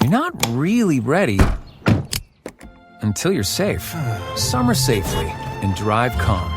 You're not really ready until you're safe. Summer safely and drive calm.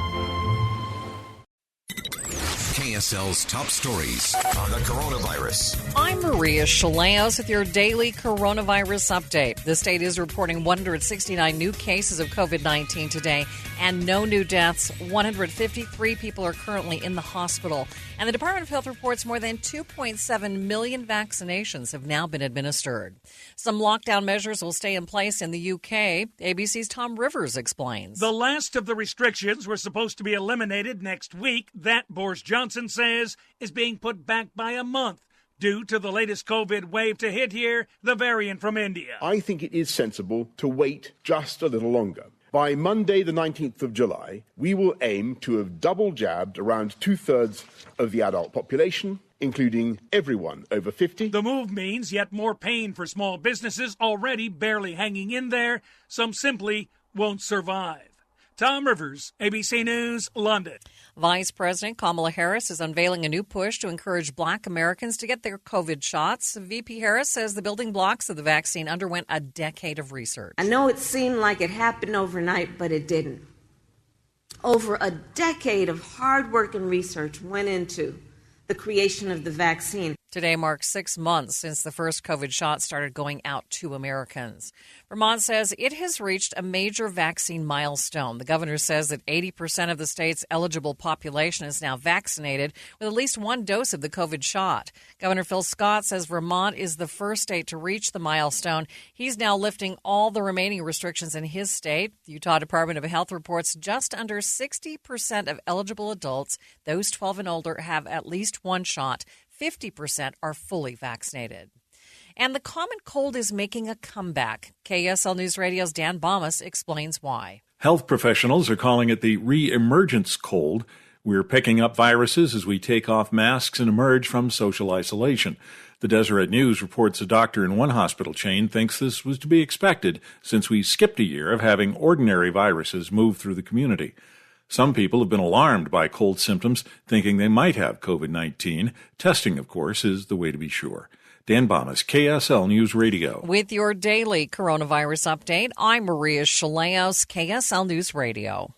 KSL's top stories on the coronavirus. I'm Maria Chaleos with your daily coronavirus update. The state is reporting 169 new cases of COVID-19 today and no new deaths. 153 people are currently in the hospital. And the Department of Health reports more than 2.7 million vaccinations have now been administered. Some lockdown measures will stay in place in the UK. ABC's Tom Rivers explains. The last of the restrictions were supposed to be eliminated next week. That, Boris Johnson says, is being put back by a month due to the latest COVID wave to hit here, the variant from India. I think it is sensible to wait just a little longer. By Monday, the 19th of July, we will aim to have double jabbed around 2/3 of the adult population, including everyone over 50. The move means yet more pain for small businesses already barely hanging in there. Some simply won't survive. Tom Rivers, ABC News, London. Vice President Kamala Harris is unveiling a new push to encourage Black Americans to get their COVID shots. VP Harris says the building blocks of the vaccine underwent a decade of research. I know it seemed like it happened overnight, but it didn't. Over a decade of hard work and research went into the creation of the vaccine. Today marks 6 months since the first COVID shot started going out to Americans. Vermont says it has reached a major vaccine milestone. The governor says that 80% of the state's eligible population is now vaccinated with at least one dose of the COVID shot. Governor Phil Scott says Vermont is the first state to reach the milestone. He's now lifting all the remaining restrictions in his state. The Utah Department of Health reports just under 60% of eligible adults, those 12 and older, have at least one shot. 50% are fully vaccinated. And the common cold is making a comeback. KSL News Radio's Dan Bomas explains why. Health professionals are calling it the re-emergence cold. We're picking up viruses as we take off masks and emerge from social isolation. The Deseret News reports a doctor in one hospital chain thinks this was to be expected since we skipped a year of having ordinary viruses move through the community. Some people have been alarmed by cold symptoms, thinking they might have COVID-19. Testing, of course, is the way to be sure. Dan Bomas, KSL News Radio. With your daily coronavirus update, I'm Maria Chaleos, KSL News Radio.